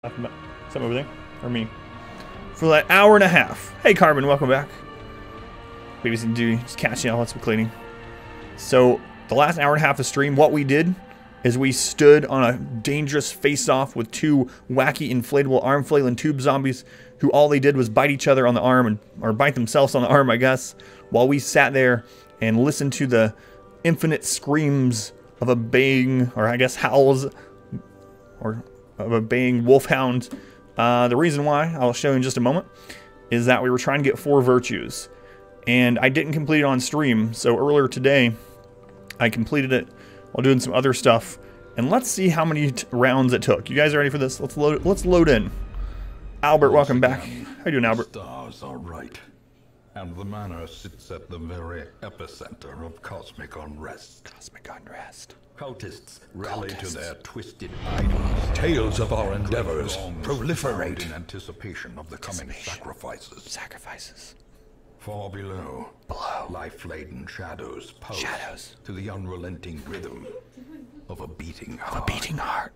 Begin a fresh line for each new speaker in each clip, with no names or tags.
Some over there, or me, for that hour and a half. Hey, Carbon, welcome back. Babysitting duty, just catching up on some cleaning. So the last hour and a half of stream, what we did is we stood on a dangerous face-off with two wacky inflatable arm flailing tube zombies, who all they did was bite each other on the arm or bite themselves on the arm, I guess, while we sat there and listened to the infinite screams of a baying, or I guess howls, or of a baying wolfhound. The reason why, I'll show you in just a moment, is that we were trying to get 4 virtues. And I didn't complete it on stream, so earlier today, I completed it while doing some other stuff. And let's see how many rounds it took. You guys ready for this? Let's load in. Albert, welcome back. How you doing, Albert?
Stars are right, and the manor sits at the very epicenter of cosmic unrest.
Cosmic unrest.
Cultists rally to their twisted idols. Tales of our endeavors proliferate in anticipation of the coming sacrifices. Far below, life-laden shadows pose to the unrelenting rhythm of a beating heart.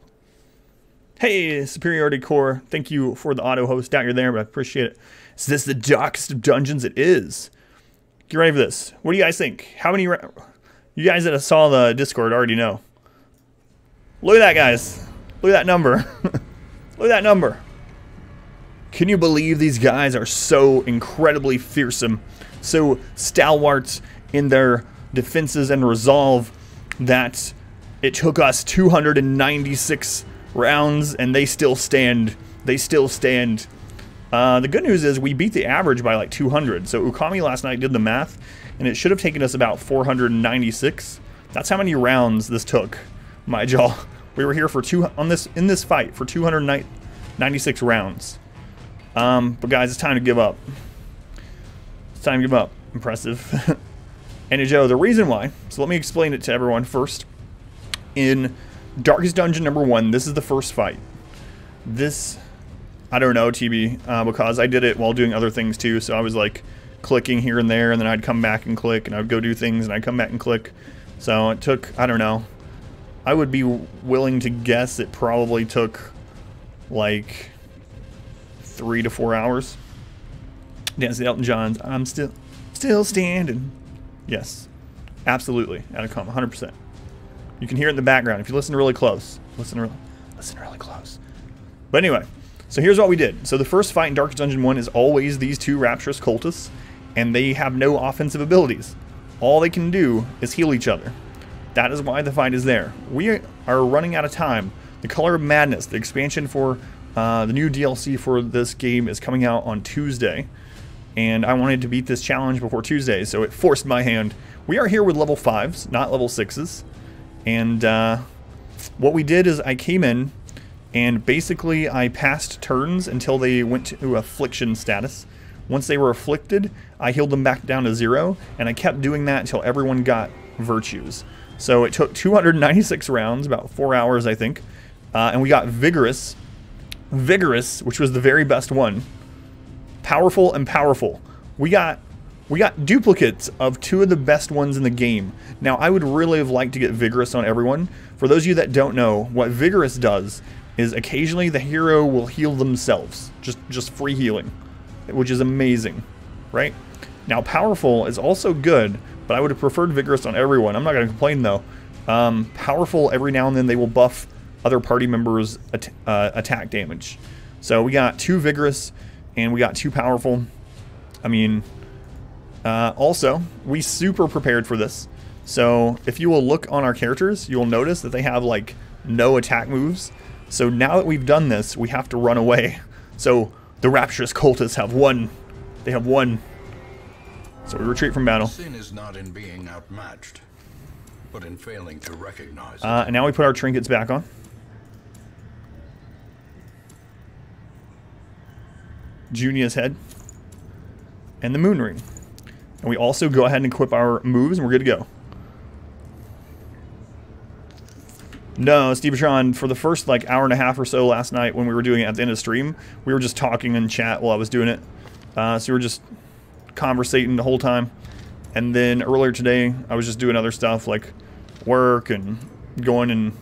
Hey, Superiority Core, thank you for the auto host down there, but I appreciate it. Is this the darkest of dungeons? It is. Get ready for this. What do you guys think? How many... You guys that saw the Discord already know. Look at that, guys. Look at that number. Look at that number. Can you believe these guys are so incredibly fearsome, so stalwart in their defenses and resolve that it took us 296 rounds and they still stand. They still stand. The good news is we beat the average by like 200. So Ukami last night did the math, and it should have taken us about 496. That's how many rounds this took, my jaw. We were here for in this fight for 296 rounds. But guys, it's time to give up. It's time to give up. Impressive. And Joe, the reason why, so let me explain it to everyone first. In Darkest Dungeon number 1, this is the first fight. This, I don't know, TB, because I did it while doing other things too, so I was like clicking here and there, and then I'd come back and click, and I'd go do things, and I'd come back and click. So it took, I don't know, I would be willing to guess it probably took like 3 to 4 hours. Dance the Elton John's I'm still standing. Yes, absolutely, out of comma, 100%. You can hear it in the background if you listen really close. Listen really close. But anyway, so here's what we did. So the first fight in Darkest Dungeon 1 is always these 2 Rapturous Cultists, and they have no offensive abilities. All they can do is heal each other. That is why the fight is there. We are running out of time. The Color of Madness, the expansion for the new DLC for this game, is coming out on Tuesday. And I wanted to beat this challenge before Tuesday, so it forced my hand. We are here with level 5s, not level 6s. And what we did is I came in, and basically I passed turns until they went to affliction status. Once they were afflicted, I healed them back down to 0, and I kept doing that until everyone got virtues. So it took 296 rounds, about 4 hours I think, and we got Vigorous, which was the very best one. Powerful and Powerful. We got duplicates of 2 of the best ones in the game. Now, I would really have liked to get Vigorous on everyone. For those of you that don't know, what Vigorous does is occasionally the hero will heal themselves. Just free healing, which is amazing, right? Now, Powerful is also good, but I would have preferred Vigorous on everyone. I'm not going to complain, though. Powerful, every now and then, they will buff other party members' attack damage. So we got 2 Vigorous, and we got 2 Powerful. I mean... also, we super prepared for this. So if you will look on our characters, you will notice that they have like no attack moves. So now that we've done this, we have to run away. So the Rapturous Cultists have won. They have won. So we retreat from battle.
Sin is not in being outmatched, but in failing to recognize it.
And now we put our trinkets back on. Junia's head. And the moon ring. And we also go ahead and equip our moves, and we're good to go. No, Stevetron, for the first like hour and a half or so last night when we were doing it at the end of the stream, we were just talking in chat while I was doing it. So we were just conversating the whole time. And then earlier today, I was just doing other stuff like work and going and,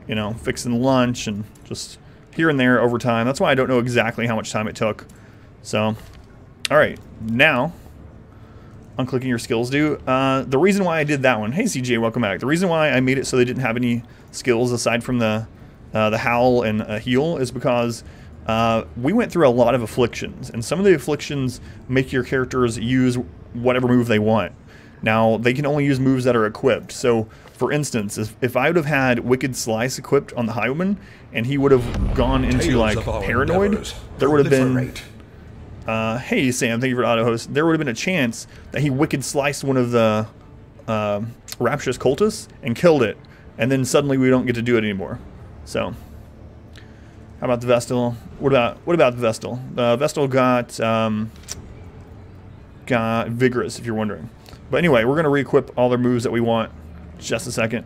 you know, fixing lunch and just here and there over time. That's why I don't know exactly how much time it took. So, all right, now, unclicking your skills do. The reason why I did that one, hey CJ, welcome back. The reason why I made it so they didn't have any skills aside from the howl and heal is because we went through a lot of afflictions, and some of the afflictions make your characters use whatever move they want. Now, they can only use moves that are equipped. So, for instance, if I would have had Wicked Slice equipped on the Highwayman, and he would have gone into, like, Paranoid, there would have been... hey, Sam, thank you for the auto-host. There would have been a chance that he Wicked Sliced one of the Rapturous Cultists and killed it, and then suddenly we don't get to do it anymore. So, how about the Vestal? What about the Vestal? The Vestal got Vigorous, if you're wondering. But anyway, we're going to re-equip all their moves that we want. Just a second.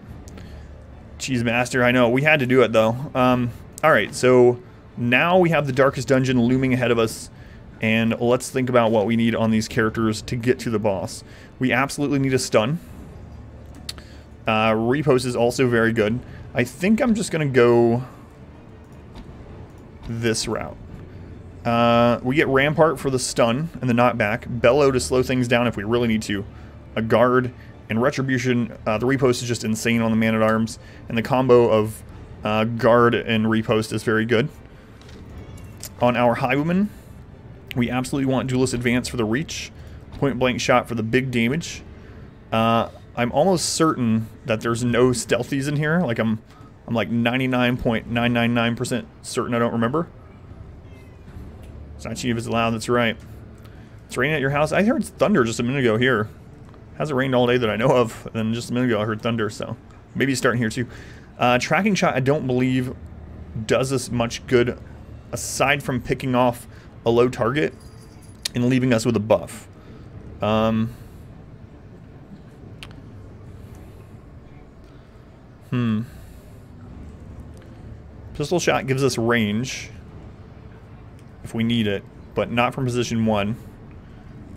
Cheese Master, I know. We had to do it, though. Alright, so now we have the Darkest Dungeon looming ahead of us. And let's think about what we need on these characters to get to the boss. We absolutely need a stun. Repost is also very good. I think I'm just going to go this route. We get Rampart for the stun and the knockback. Bellow to slow things down if we really need to. A guard and Retribution. The repost is just insane on the Man-at-Arms. And the combo of guard and repost is very good. On our Highwayman, we absolutely want Duelist Advance for the reach. Point blank shot for the big damage. I'm almost certain that there's no stealthies in here. Like I'm like 99.999% certain I don't remember. It's not cheap if it's allowed, that's right. It's raining at your house. I heard thunder just a minute ago here. Hasn't rained all day that I know of, and just a minute ago I heard thunder, so maybe it's starting here too. Tracking shot I don't believe does us much good aside from picking off a low target and leaving us with a buff. Pistol shot gives us range if we need it, but not from position 1.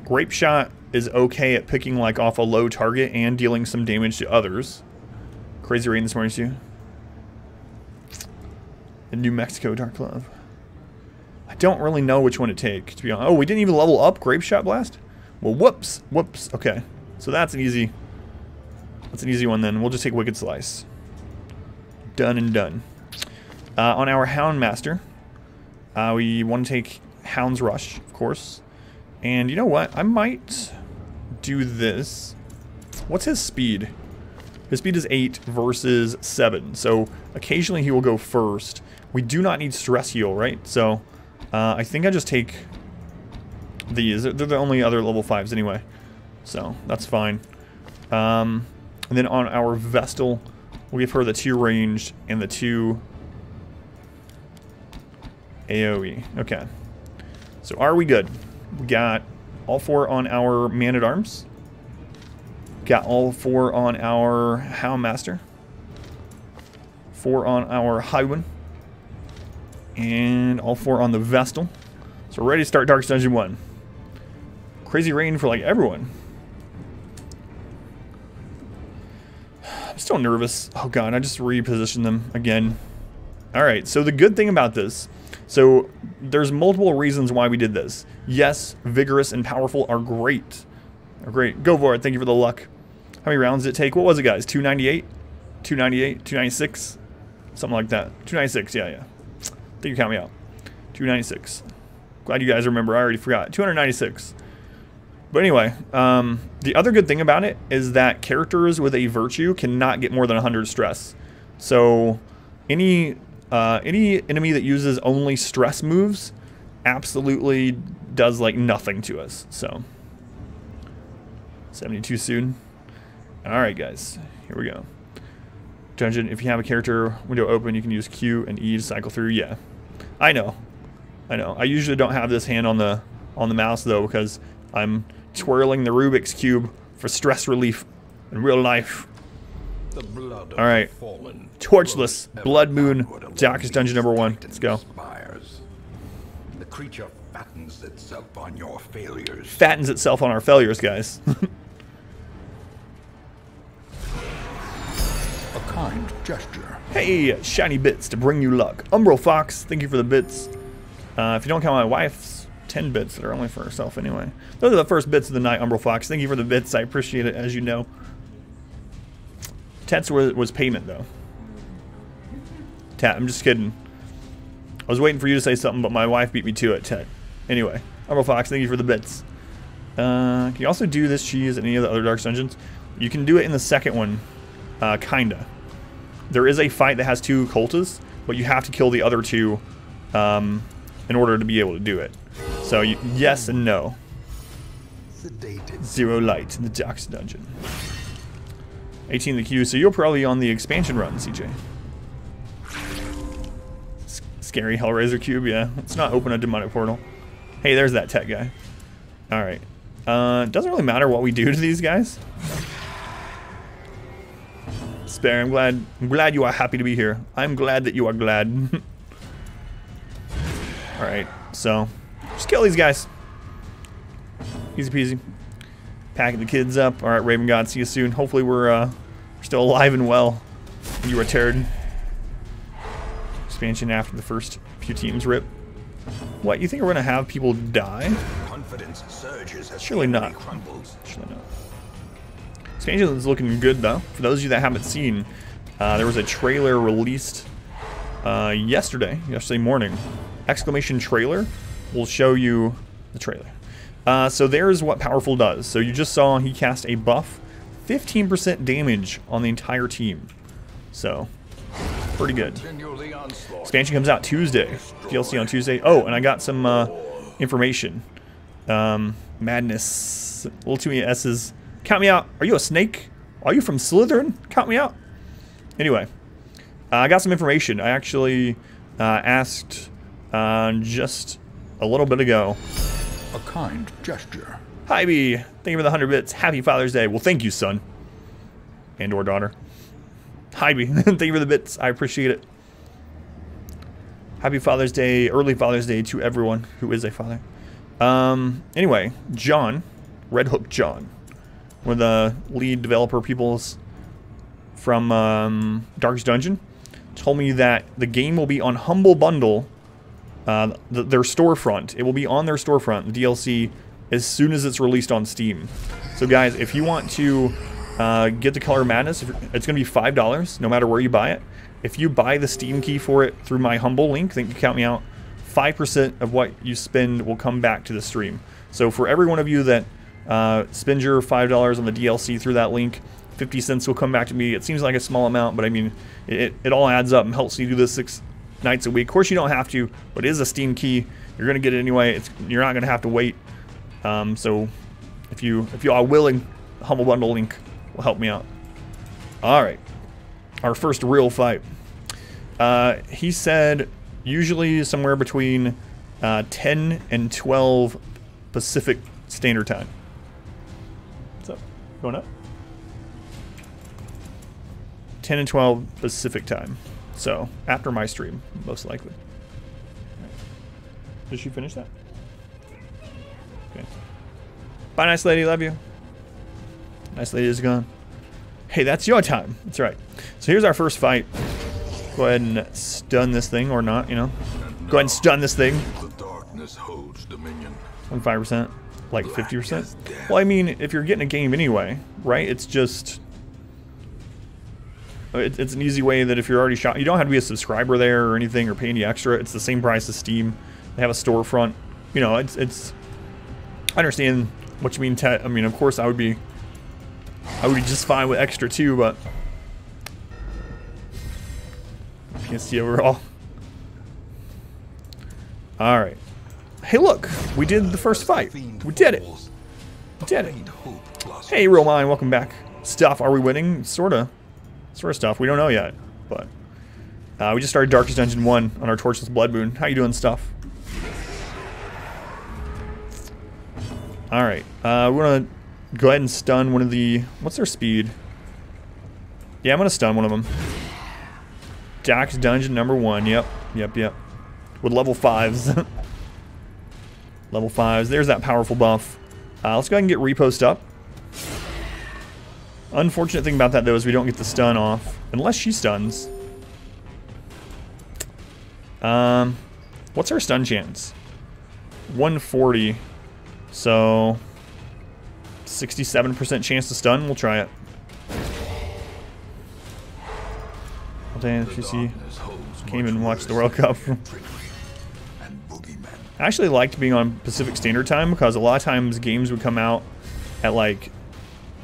Grape shot is okay at picking like off a low target and dealing some damage to others. Crazy rain this morning too. In New Mexico, Dark Love. I don't really know which one to take, to be honest. Oh, we didn't even level up Grape Shot Blast? Well, whoops. Whoops. Okay. So that's an easy one then. We'll just take Wicked Slice. Done and done. On our Houndmaster, we want to take Hound's Rush, of course. And you know what? I might do this. What's his speed? His speed is 8 versus 7. So occasionally he will go first. We do not need Stress Heal, right? So I think I just take these. They're the only other level 5s anyway. So that's fine. And then on our Vestal, we'll give her the 2 ranged and the 2 AoE. Okay. So are we good? We got all 4 on our Man-at-Arms. Got all 4 on our Houndmaster. 4 on our Highwayman. And all 4 on the Vestal. So we're ready to start Darkest Dungeon 1. Crazy rain for like everyone. I'm still nervous. Oh god, I just repositioned them again. Alright, so the good thing about this, so there's multiple reasons why we did this. Yes, vigorous and powerful are great. Are great. Go for it. Thank you for the luck. How many rounds did it take? What was it, guys? 298? 298? 296? Something like that. 296, yeah. I think you count me out. 296. Glad you guys remember. I already forgot. 296. But anyway, the other good thing about it is that characters with a virtue cannot get more than 100 stress. So any enemy that uses only stress moves absolutely does like nothing to us. So 72 soon. Alright guys, here we go. Dungeon, if you have a character window open, you can use Q and E to cycle through. Yeah, I know. I usually don't have this hand on the mouse though, because I'm twirling the Rubik's Cube for stress relief in real life. Alright, Torchless Bloodmoon, Darkest Dungeon number 1. Let's go.
The creature fattens itself on your failures.
Fattens itself on our failures, guys.
A kind gesture.
Hey, shiny bits to bring you luck. Umbral Fox, thank you for the bits. If you don't count my wife's 10 bits that are only for herself anyway. Those are the first bits of the night, Umbral Fox. Thank you for the bits. I appreciate it, as you know. Tets was payment, though. Tat, I'm just kidding. I was waiting for you to say something, but my wife beat me to it, Tet. Anyway, Umbral Fox, thank you for the bits. Can you also do this cheese in any of the other Dark Dungeons? You can do it in the second one, kinda. There is a fight that has 2 cultists, but you have to kill the other 2 in order to be able to do it. So, yes and no. Zero light in the Dark Dungeon. 18 in the queue, so you're probably on the expansion run, CJ. Scary Hellraiser cube, yeah. Let's not open a demonic portal. Hey, there's that tech guy. Alright. Doesn't really matter what we do to these guys. Spare, I'm glad you are happy to be here. I'm glad that you are glad. Alright, so just kill these guys. Easy peasy. Packing the kids up. Alright, Raven God, see you soon. Hopefully we're still alive and well. You are turd. Expansion after the first few teams rip. What, you think we're gonna have people die?
Confidence surges as
Surely not. Surely not. Expansion is looking good though. For those of you that haven't seen, there was a trailer released yesterday morning. Exclamation trailer will show you the trailer. So there's what Powerful does. So you just saw he cast a buff, 15% damage on the entire team. So pretty good. Expansion comes out Tuesday. DLC on Tuesday. Oh, and I got some information. Madness. Little too many S's. Count me out. Are you a snake? Are you from Slytherin? Count me out. Anyway, I got some information. I actually asked just a little bit ago.
A kind gesture.
Hi, B. Thank you for the 100 bits. Happy Father's Day. Well, thank you, son. And or daughter. Hi, B. Thank you for the bits. I appreciate it. Happy Father's Day, early Father's Day to everyone who is a father. Anyway, John, Red Hook John, one of the lead developer peoples from Darkest Dungeon, told me that the game will be on Humble Bundle, their storefront. It will be on their storefront, the DLC, as soon as it's released on Steam. So guys, if you want to get the Color Madness, it's going to be $5 no matter where you buy it. If you buy the Steam key for it through my Humble link, think you count me out, 5% of what you spend will come back to the stream. So for every one of you that spend your $5 on the DLC through that link, 50 cents will come back to me. It seems like a small amount, but I mean, it all adds up and helps you do this 6 nights a week. Of course, you don't have to, but it is a Steam key. You're going to get it anyway. You're not going to have to wait. So if you are willing, the Humble Bundle link will help me out. All right. Our first real fight. He said usually somewhere between 10 and 12 Pacific Standard Time. What's up? Going up? 10 and 12 Pacific Time. So after my stream, most likely. Did she finish that? Okay. Bye, nice lady. Love you. Nice lady is gone. Hey, that's your time. That's right. So here's our first fight. Go ahead and stun this thing, or not, you know. Go ahead and stun this thing.
The darkness holds dominion.
25%, like 50%. Well, I mean, if you're getting a game anyway, right? It's just, it's an easy way that if you're already shot, you don't have to be a subscriber there or anything or pay any extra. It's the same price as Steam. They have a storefront. You know, it's. I understand what you mean, Ted. I mean, of course, I would be just fine with extra too, but PSG overall. All right. Hey, look, we did the first fight. We did it. We did it. Hey, Real Mind, welcome back. Stuff, are we winning? Sorta stuff. We don't know yet, but we just started Darkest Dungeon 1 on our Torchless Bloodmoon. How you doing, Stuff? All right. We're gonna go ahead and stun one of the. What's their speed? Yeah, I'm gonna stun one of them. Darkest Dungeon number 1. Yep. With level 5s. Level 5s. There's that powerful buff. Let's go ahead and get repost up. Unfortunate thing about that, though, is we don't get the stun off. Unless she stuns. What's our stun chance? 140. So 67% chance to stun. We'll try it. Well, damn, if you see, came and watched the World Cup. I actually liked being on Pacific Standard Time because a lot of times games would come out at like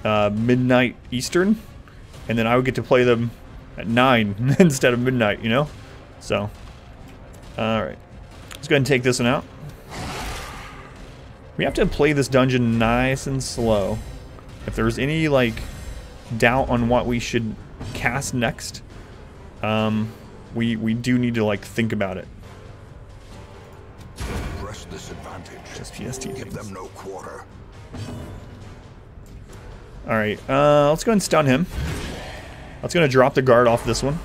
midnight Eastern, and then I would get to play them at 9 instead of midnight, you know? So, alright. Let's go ahead and take this one out. We have to play this dungeon nice and slow. If there's any, like, doubt on what we should cast next, we do need to, like, think about it.
Press this advantage.
Just PST things.
Give them no quarter.
Alright, let's go ahead and stun him. That's going to drop the guard off this one.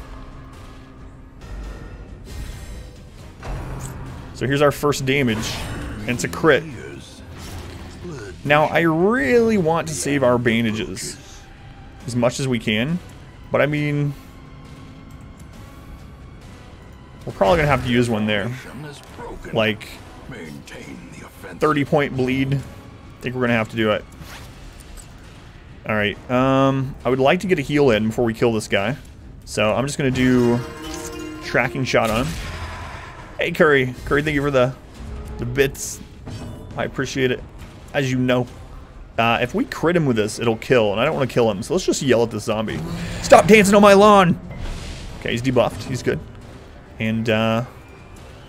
So here's our first damage, and it's a crit. Now, I really want to save our bandages as much as we can, but I mean, we're probably going to have to use one there. Like, 30-point bleed. I think we're going to have to do it. Alright, I would like to get a heal in before we kill this guy. So I'm just going to do tracking shot on him. Hey, Curry. Curry, thank you for the bits. I appreciate it. As you know. If we crit him with this, it'll kill, and I don't want to kill him. So let's just yell at this zombie. Stop dancing on my lawn! Okay, he's debuffed. He's good. And, do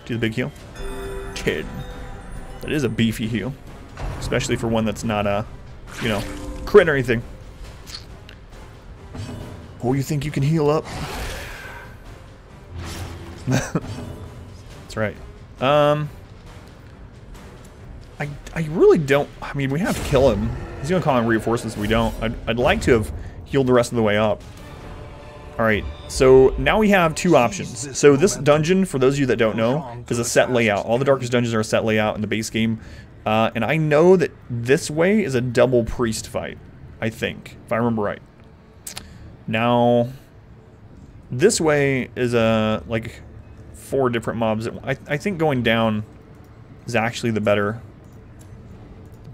the big heal. Kid. That is a beefy heal. Especially for one that's not, you know, crit or anything. Oh, you think you can heal up? That's right. I really don't. I mean, we have to kill him. He's gonna call in reinforcements if we don't. I'd like to have healed the rest of the way up. Alright, so now we have two options. So this dungeon, for those of you that don't know, is a set layout. All the Darkest Dungeons are a set layout in the base game. And I know that this way is a double priest fight, I think, if I remember right. Now, this way is like 4 different mobs. I think going down is actually the better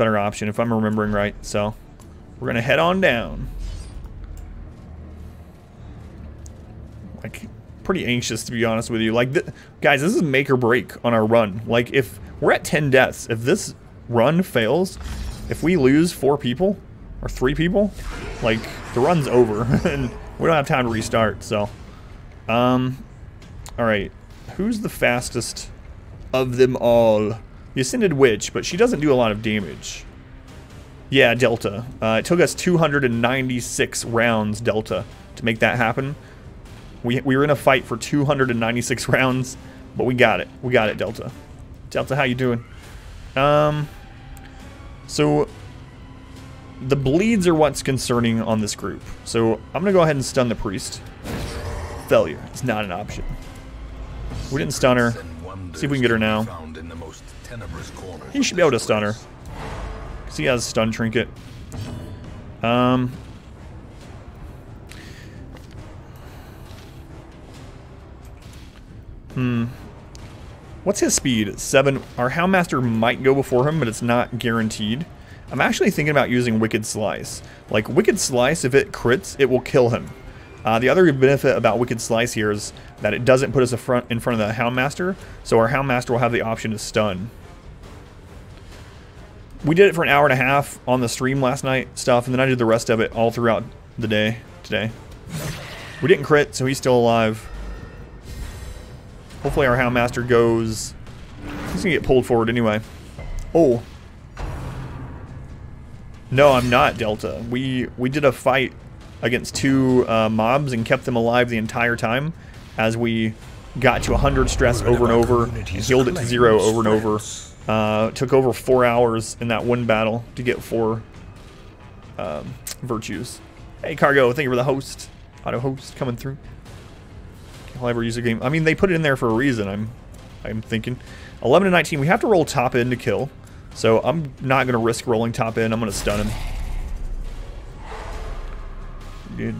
option, if I'm remembering right. So we're gonna head on down. Like, pretty anxious, to be honest with you. Like, guys, this is make or break on our run. Like, if we're at 10 deaths, if this run fails, if we lose 4 people or 3 people, like, the run's over and we don't have time to restart. So, all right, who's the fastest of them all? The Ascended Witch, but she doesn't do a lot of damage. Yeah, Delta. It took us 296 rounds, Delta, to make that happen. We were in a fight for 296 rounds, but we got it. We got it, Delta. Delta, how you doing? So the bleeds are what's concerning on this group. So I'm gonna go ahead and stun the priest. Failure. It's not an option. We didn't stun her. See if we can get her now. He should be able to stun her, because he has a stun trinket. What's his speed? 7. Our Houndmaster might go before him, but it's not guaranteed. I'm actually thinking about using Wicked Slice. Like, Wicked Slice, if it crits, it will kill him. The other benefit about Wicked Slice here is that it doesn't put us in front of the Houndmaster, so our Houndmaster will have the option to stun. We did it for an hour and a half on the stream last night, stuff, and then I did the rest of it all throughout the day today. We didn't crit, so he's still alive. Hopefully our Houndmaster goes... He's gonna get pulled forward anyway. Oh. No, I'm not, Delta. We did a fight against 2 mobs and kept them alive the entire time as we got to 100 stress over and over, and healed it to 0 over and over. Took over 4 hours in that one battle to get 4 virtues. Hey, Cargo, thank you for the host. Auto host coming through. I'll ever use a game. I mean, they put it in there for a reason, I'm thinking. 11 to 19, we have to roll top end to kill. So I'm not going to risk rolling top end. I'm going to stun him. dude.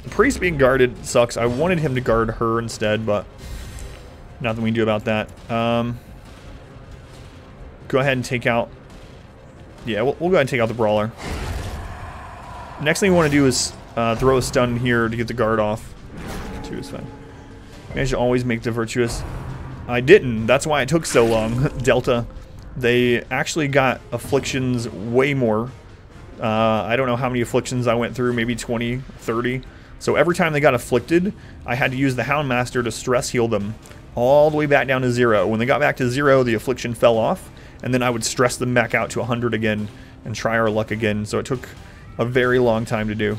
The priest being guarded sucks. I wanted him to guard her instead, but nothing we can do about that. Go ahead and take out... Yeah, we'll go ahead and take out the brawler. Next thing we want to do is throw a stun here to get the guard off. 2 is fine. I should always make the virtuous. I didn't. That's why it took so long. Delta. They actually got afflictions way more. I don't know how many afflictions I went through. Maybe 20, 30. So every time they got afflicted, I had to use the Houndmaster to stress heal them all the way back down to 0. When they got back to 0, the affliction fell off. And then I would stress them back out to 100 again and try our luck again. So it took a very long time to do.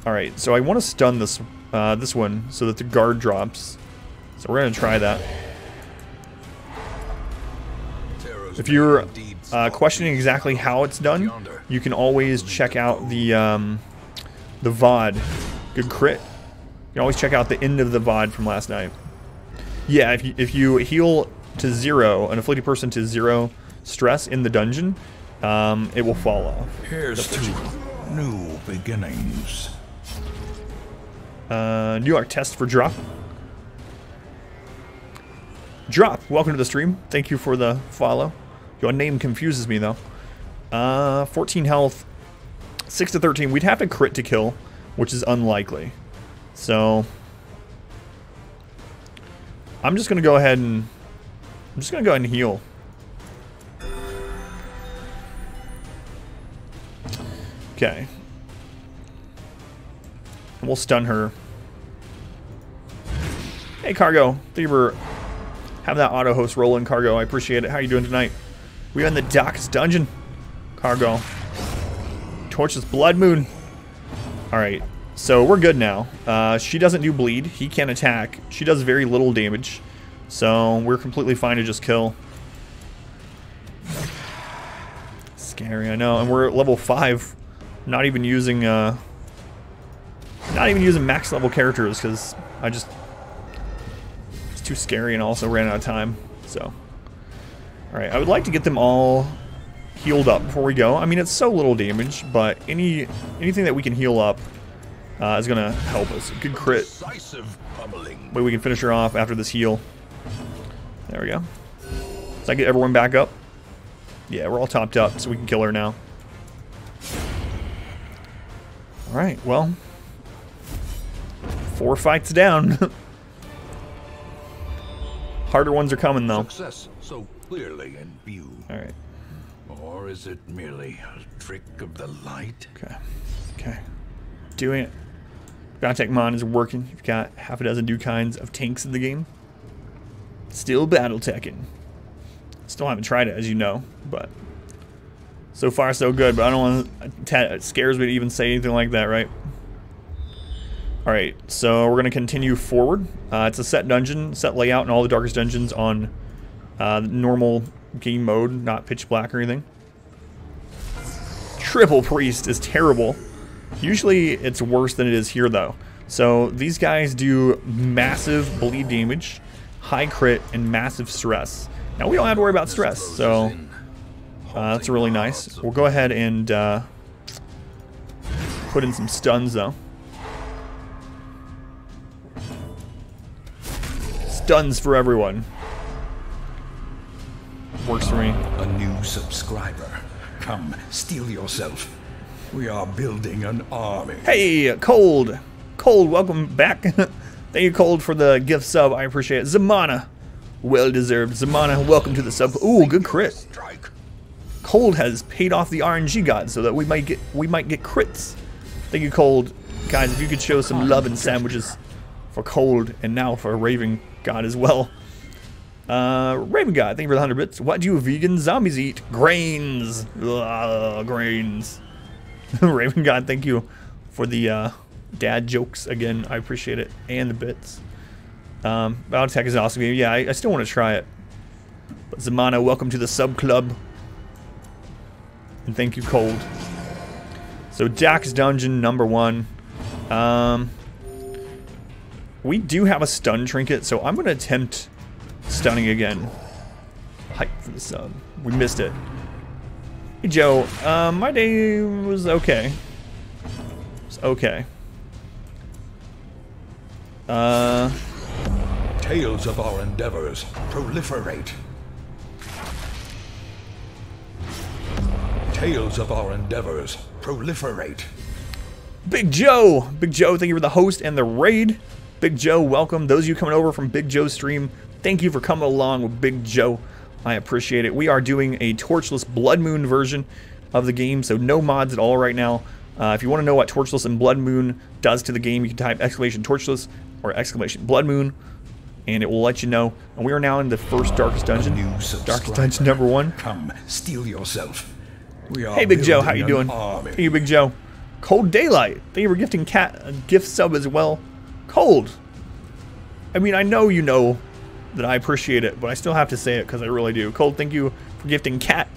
Alright, so I want to stun this this one so that the guard drops. So we're going to try that. If you're questioning exactly how it's done, you can always check out the VOD. Good crit. You can always check out the end of the VOD from last night. Yeah, if you heal to 0, an afflicted person to 0 stress in the dungeon, it will fall off.
Here's to new beginnings.
New art test for Drop. Drop, welcome to the stream. Thank you for the follow. Your name confuses me though. 14 health, 6 to 13. We'd have to crit to kill, which is unlikely. So I'm just gonna go ahead and heal. Okay. And we'll stun her. Hey, Cargo. Thank you for having that auto host rolling, Cargo. I appreciate it. How you doing tonight? We're in the darkest dungeon. Cargo. Torchless Bloodmoon. Alright. So we're good now. She doesn't do bleed. He can't attack. She does very little damage. So we're completely fine to just kill. Scary, I know. And we're at level 5. Not even using max level characters because it's too scary and also ran out of time. So, all right, I would like to get them all healed up before we go. I mean, it's so little damage, but anything that we can heal up is gonna help us. Good crit. Way we can finish her off after this heal. There we go. So I get everyone back up. Yeah, we're all topped up, so we can kill her now. All right, well, 4 fights down. Harder ones are coming, though.
Success so clearly in view.
All right.
Or is it merely a trick of the light?
Okay. Okay. Doing it. Bounty Mon is working. You've got half a dozen new kinds of tanks in the game. Still battle teching. Still haven't tried it, as you know, but so far so good. But I don't want to. It scares me to even say anything like that, right? All right, so we're gonna continue forward. It's a set dungeon, set layout, and all the darkest dungeons on normal game mode, not pitch black or anything. Triple Priest is terrible. Usually it's worse than it is here, though. So these guys do massive bleed damage, high crit, and massive stress. Now we don't have to worry about stress, so that's really nice. We'll go ahead and put in some stuns, though. Stuns for everyone. Works for me.
A new subscriber. Come, steel yourself. We are building an army.
Hey, Cold. Cold, welcome back. Thank you, Cold, for the gift sub. I appreciate it. Zamana. Well deserved. Zamana, welcome to the sub. Ooh, good crit. Cold has paid off the RNG god so that we might get crits. Thank you, Cold. Guys, if you could show some love and sandwiches for Cold and now for Raven God as well. Raven God, thank you for the 100 bits. What do vegan zombies eat? Grains. Ugh, grains. Raven God, thank you for the dad jokes again. I appreciate it. And the bits. Battle Tech is an awesome game. Yeah, I still want to try it. But Zamana, welcome to the sub club. And thank you, Cold. So Dax Dungeon number 1. We do have a stun trinket, so I'm going to attempt stunning again. Hype for the sub. We missed it. Hey, Joe. My day was okay. Okay.
Tales of our endeavors proliferate. Tales of our endeavors proliferate.
Big Joe! Big Joe, thank you for the host and the raid. Big Joe, welcome. Those of you coming over from Big Joe's stream, thank you for coming along with Big Joe. I appreciate it. We are doing a Torchless Bloodmoon version of the game, so no mods at all right now. If you want to know what Torchless and Bloodmoon does to the game, you can type exclamation Torchless or exclamation Bloodmoon, and it will let you know. And we are now in the first Darkest Dungeon. Darkest Dungeon number 1.
Come, steel yourself.
Hey Big Joe, how you doing? Thank you, Big Joe. Cold Daylight, thank you for gifting Cat a gift sub as well. Cold. I mean, I know you know that I appreciate it, but I still have to say it because I really do. Cold, thank you for gifting Cat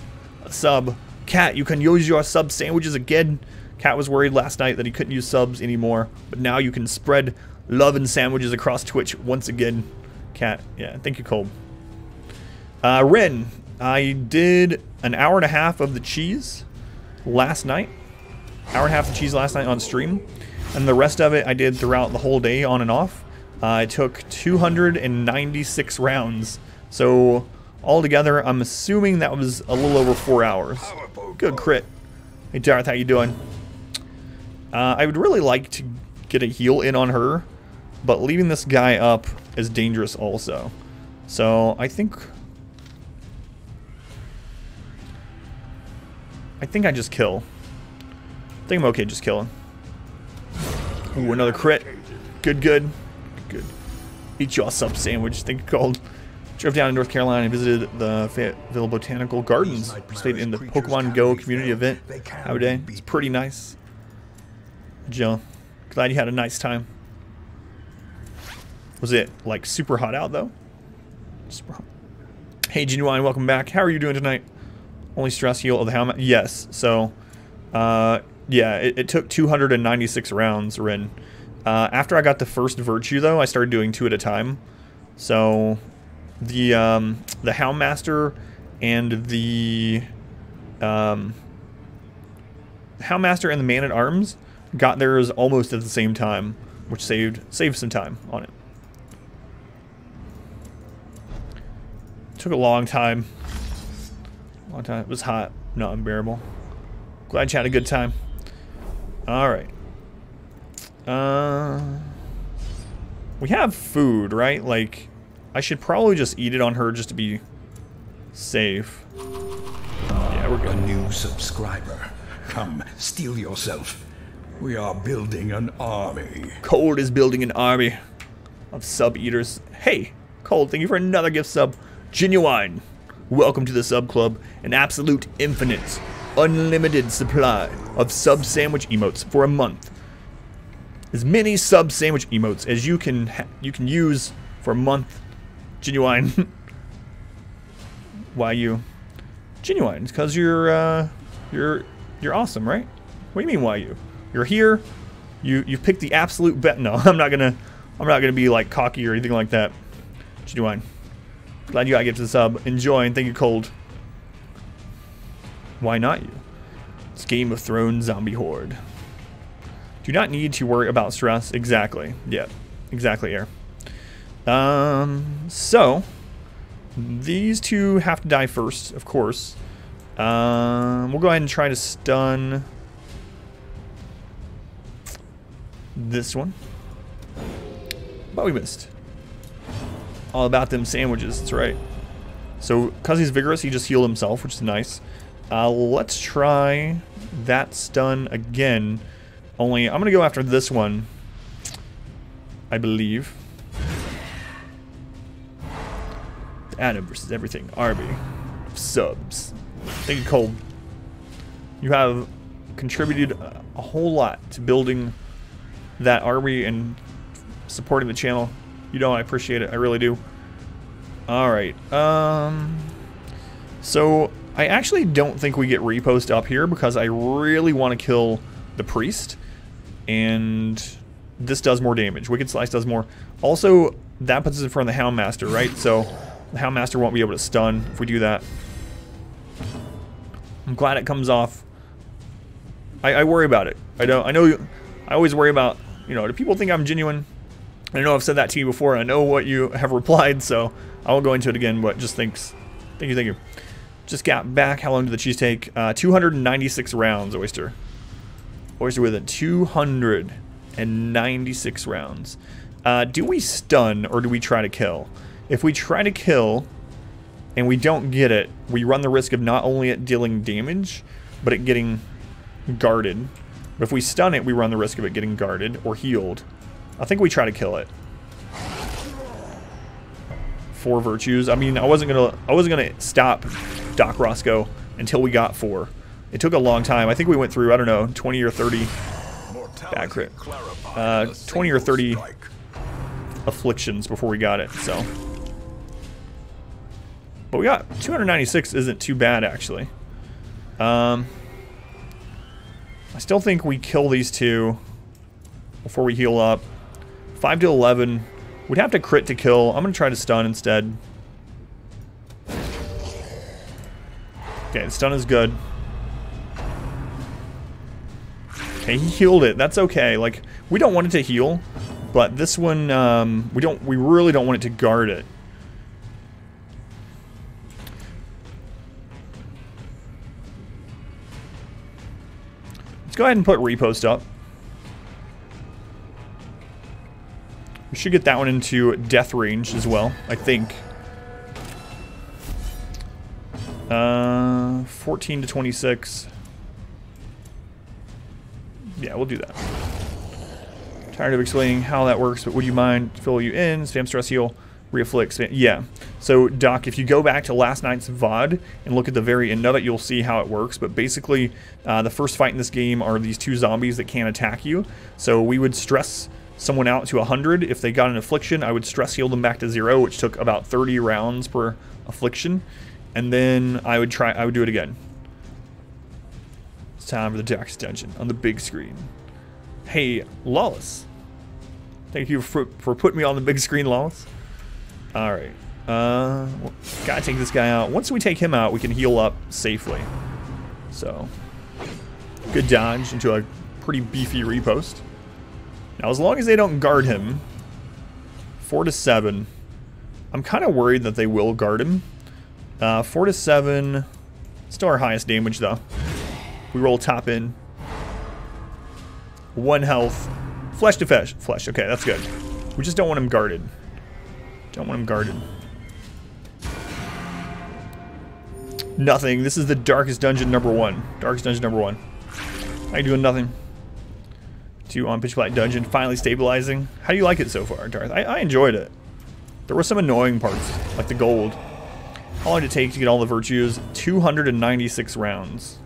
a sub. Cat, you can use your sub sandwiches again. Cat was worried last night that he couldn't use subs anymore, but now you can spread love and sandwiches across Twitch once again. Cat, yeah, thank you, Cold. Ren, I did an hour and a half of the cheese last night. Hour and a half of cheese last night on stream. And the rest of it I did throughout the whole day on and off. It took 296 rounds. So altogether, I'm assuming that was a little over 4 hours. Good crit. Hey Darth, how you doing? I would really like to get a heal in on her, but leaving this guy up is dangerous also. So I think I just kill. I think I'm okay just killing. Ooh, another crit. Good, good. Good. Eat your sub sandwich. I think it's called. Drove down to North Carolina and visited the Fayetteville Botanical Gardens. Participated in the Pokemon Go community event. How day? It's pretty nice. Joe, glad you had a nice time. Was it like super hot out though? Super hot. Hey Genuine, welcome back. How are you doing tonight? Only stress heal of the helmet. Yes. So, yeah, it took 296 rounds, Rin. After I got the first Virtue, though, I started doing 2 at a time. So, the Houndmaster and the Houndmaster and the Man-at-Arms got theirs almost at the same time, which saved some time on it. Took a long time. It was hot, not unbearable. Glad you had a good time. Alright. We have food, right? Like, I should probably just eat it on her just to be safe. Yeah, we're good.
A new subscriber. Come, steel yourself. We are building an army.
Cold is building an army of sub-eaters. Hey, Cold, thank you for another gift sub. Genuine. Welcome to the sub club. An absolute infinite, unlimited supply of sub sandwich emotes for a month. As many sub sandwich emotes as you can use for a month. Genuine. Why you? Genuine. It's because you're awesome, right? What do you mean why you? You're here. You picked the absolute bet. No, I'm not gonna be like cocky or anything like that. Genuine. Glad you got to get to the sub. Enjoy and thank you, Cold. Why not you? It's Game of Thrones zombie horde. Do not need to worry about stress. Exactly. Yeah. Exactly, Air. So these two have to die first, of course. We'll go ahead and try to stun this one. But we missed. All about them sandwiches, that's right. So, because he's vigorous, he just healed himself, which is nice. Let's try that stun again. Only, I'm going to go after this one, I believe. Adam versus everything. RB. Subs. Thank you, Cole. You have contributed a whole lot to building that army and supporting the channel. You know I appreciate it. I really do. Alright. So, I actually don't think we get repost up here because I really want to kill the priest. And this does more damage. Wicked Slice does more. Also, that puts us in front of the Houndmaster, right? So, the Houndmaster won't be able to stun if we do that. I'm glad it comes off. I worry about it. I know I always worry about, you know, do people think I'm genuine? I know I've said that to you before. I know what you have replied, so I won't go into it again, but just thanks. Thank you, thank you. Just got back. How long did the cheese take? 296 rounds, Oyster. Oyster with it. 296 rounds. Do we stun or do we try to kill? If we try to kill and we don't get it, we run the risk of not only it dealing damage, but it getting guarded. But if we stun it, we run the risk of it getting guarded or healed. I think we try to kill it. 4 virtues. I mean, I wasn't gonna stop Doc Roscoe until we got 4. It took a long time. I think we went through, I don't know, 20 or 30 bad crit. 20 or 30 afflictions before we got it, so. But we got 296 isn't too bad, actually. I still think we kill these 2 before we heal up. 5 to 11. We'd have to crit to kill. I'm going to try to stun instead. Okay, the stun is good. Okay, he healed it. That's okay. Like, we don't want it to heal, but this one, we really don't want it to guard it. Let's go ahead and put repost up. We should get that one into death range as well, I think. 14 to 26. Yeah, we'll do that. Tired of explaining how that works, but would you mind fill you in? Spam stress heal, reafflict, spam. Yeah. So, Doc, if you go back to last night's VOD and look at the very end of it, you'll see how it works. But basically, the first fight in this game are these 2 zombies that can't attack you. So we would stress someone out to 100. If they got an affliction, I would stress heal them back to 0, which took about 30 rounds per affliction. And then I would do it again. It's time for the Doc's Dungeon on the big screen. Hey, Lawless. Thank you for putting me on the big screen, Lawless. Alright. Well, gotta take this guy out. Once we take him out, we can heal up safely. So, good dodge into a pretty beefy repost. Now, as long as they don't guard him, 4 to 7. I'm kind of worried that they will guard him. 4 to 7. Still our highest damage, though. We roll top in. 1 health. Flesh to flesh. Flesh. Okay, that's good. We just don't want him guarded. Don't want him guarded. Nothing. This is the darkest dungeon number 1. Darkest dungeon number 1. How you doing? Nothing. 2 on Pitch Black Dungeon. Finally stabilizing. How do you like it so far, Darth? I enjoyed it. There were some annoying parts, like the gold. How long did it take to get all the virtues? 296 rounds.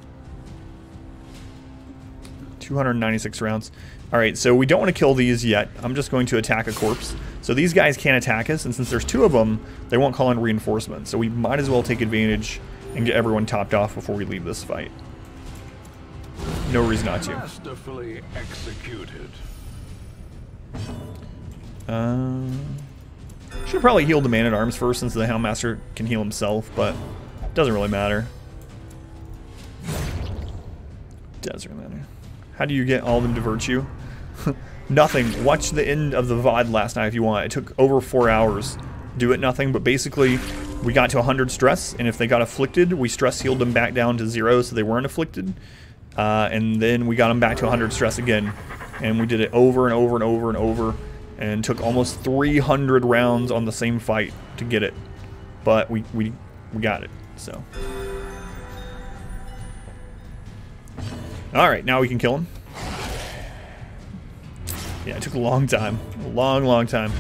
296 rounds. Alright, so we don't want to kill these yet. I'm just going to attack a corpse. So these guys can't attack us, and since there's 2 of them, they won't call in reinforcements. So we might as well take advantage and get everyone topped off before we leave this fight. No reason not to.
Masterfully executed.
Should probably heal the Man-at-Arms first, since the Houndmaster can heal himself, but it doesn't really matter. Doesn't really matter. How do you get all of them to virtue? Nothing. Watch the end of the VOD last night if you want. It took over 4 hours. Do it nothing, but basically we got to 100 stress, and if they got afflicted, we stress healed them back down to 0 so they weren't afflicted. And then we got them back to 100 stress again. And we did it over and over and over and over. And took almost 300 rounds on the same fight to get it. But we got it, so. Alright, now we can kill him. Yeah, it took a long time. A long time.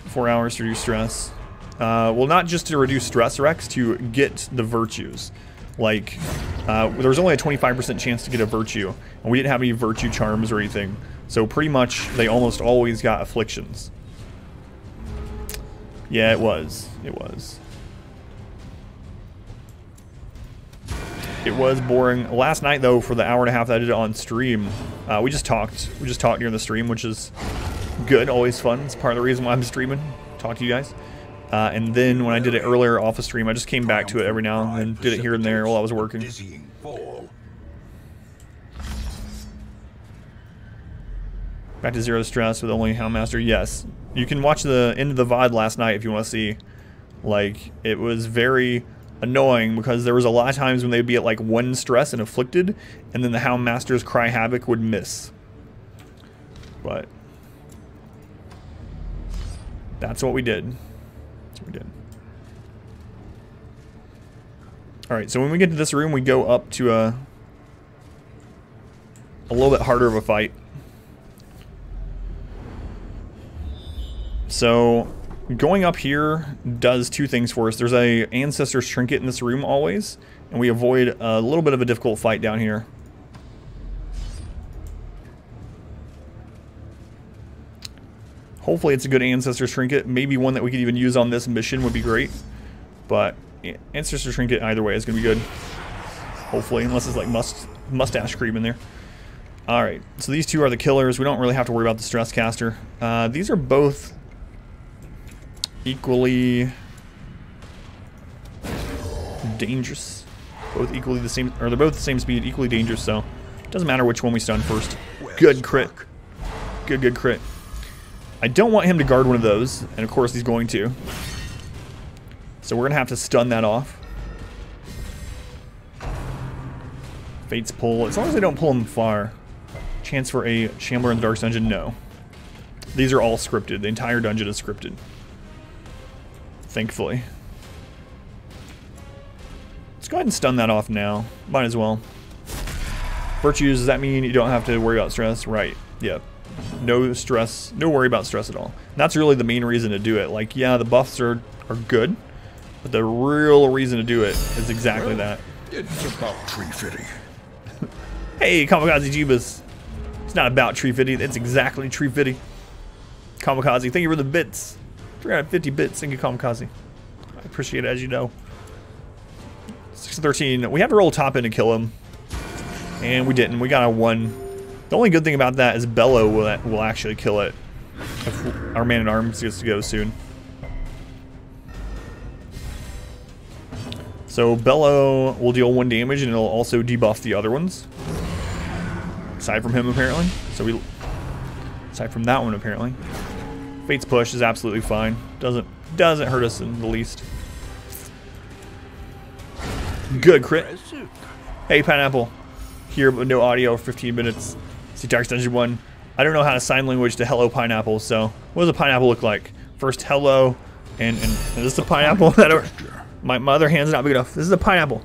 4 hours to reduce stress. Well, not just to reduce stress, Rex, to get the virtues. Like, there was only a 25% chance to get a virtue, and we didn't have any virtue charms or anything. So pretty much, they almost always got afflictions. Yeah, it was. It was. It was boring. Last night, though, for the hour and a half that I did it on stream, we just talked. We just talked during the stream, which is good, always fun. It's part of the reason why I'm streaming. Talk to you guys. And then when I did it earlier off the stream, I just came back to it every now and then, did it here and there while I was working. Back to 0 stress with only Houndmaster. Yes. You can watch the end of the VOD last night if you want to see. Like, it was very annoying because there was a lot of times when they'd be at like 1 stress and afflicted, and then the Houndmaster's Cry Havoc would miss. But that's what we did. That's what we did. Alright, so when we get to this room, we go up to a little bit harder of a fight. So going up here does 2 things for us. There's a Ancestor's Trinket in this room always, and we avoid a little bit of a difficult fight down here. Hopefully it's a good Ancestor's Trinket. Maybe one that we could even use on this mission would be great. But Ancestor's Trinket either way is going to be good. Hopefully, unless it's like mustache cream in there. Alright, so these 2 are the killers. We don't really have to worry about the Stress Caster. These are both equally dangerous. Both equally the same, or they're both the same speed, equally dangerous, so it doesn't matter which one we stun first. Good crit. Good crit. I don't want him to guard one of those, and of course he's going to. So we're going to have to stun that off. Fates pull, as long as they don't pull him far. Chance for a Shambler in the Dark Dungeon, no. These are all scripted. The entire dungeon is scripted. Thankfully. Let's go ahead and stun that off now. Might as well. Virtues, does that mean you don't have to worry about stress? Right. Yep. No stress. No worry about stress at all. And that's really the main reason to do it. Like, yeah, the buffs are good. But the real reason to do it is exactly that.
It's about tree fitting.
Hey, Kamikaze Jeebus. It's not about tree fitting. It's exactly tree fitting. Kamikaze, thank you for the bits. 350 bits. Thank you, Kamikaze. I appreciate it, as you know. 613. We have to roll top in to kill him. And we didn't. We got a 1. The only good thing about that is Bellow will actually kill it. If our man-at-arms gets to go soon. So Bellow will deal 1 damage and it'll also debuff the other ones. Aside from him, apparently. Aside from that one, apparently. Fate's push is absolutely fine. Doesn't hurt us in the least. Good crit. Hey, Pineapple. Here, but no audio for 15 minutes. See Dark Dungeon 1. I don't know how to sign language to hello pineapple, so what does a pineapple look like? First hello, and is this a pineapple? My other hand's not big enough. This is a pineapple.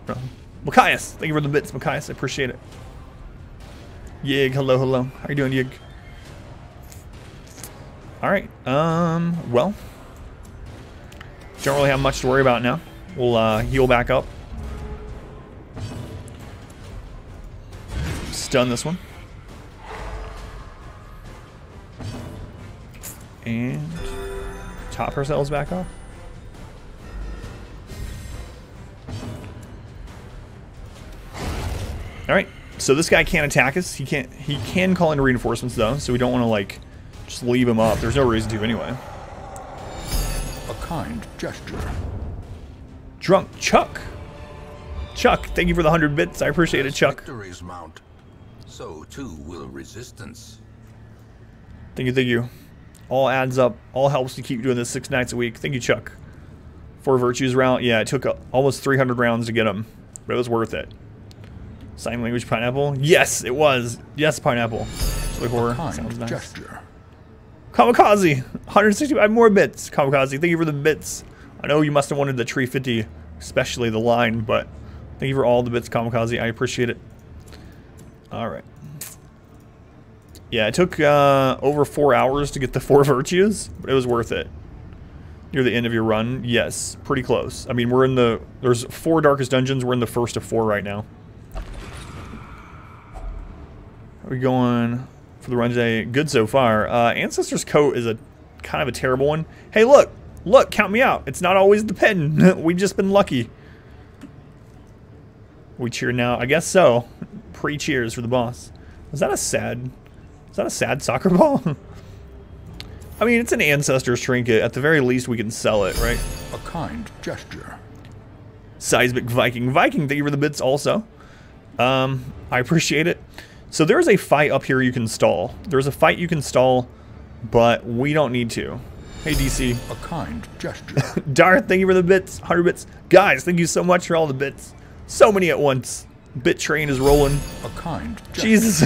No. Machias, thank you for the bits, Machias. I appreciate it. Yig, hello. How you doing, Yig? Alright, well. Don't really have much to worry about now. We'll heal back up. Stun this one. And top ourselves back off. Alright, so this guy can't attack us. He can call in reinforcements though, so we don't want to like just leave him up. There's no reason to anyway.
A kind gesture.
Drunk Chuck. Chuck, thank you for the 100 bits. I appreciate it, Chuck.
Victories mount. So too will resistance.
Thank you. All adds up. All helps to keep doing this 6 nights a week. Thank you, Chuck. 4 virtues round. Yeah, it took almost 300 rounds to get them, but it was worth it. Sign language pineapple. Yes, it was. Yes, pineapple. The horror sounds nice.
Gesture.
Kamikaze, 165 more bits. Kamikaze, thank you for the bits. I know you must have wanted the tree 50, especially the line, but thank you for all the bits, Kamikaze. I appreciate it. All right. Yeah, it took over 4 hours to get the 4 virtues, but it was worth it. Near the end of your run, yes, pretty close. I mean, we're in the, there's 4 darkest dungeons. We're in the first of 4 right now. Are we going for the run today? Good so far. Ancestor's Coat is a kind of a terrible one. Hey, look, count me out. It's not always the pen. We've just been lucky. We cheer now. I guess so. Pre-cheers for the boss. Is that a sad soccer ball? I mean, it's an Ancestor's Trinket. At the very least, we can sell it, right?
A kind gesture.
Seismic Viking. Thank you for the bits also. I appreciate it. So there's a fight up here you can stall. There's a fight you can stall, but we don't need to. Hey, DC.
A kind gesture.
Darth, thank you for the bits. 100 bits. Guys, thank you so much for all the bits. So many at once. Bit train is rolling.
A kind gesture.
Jesus.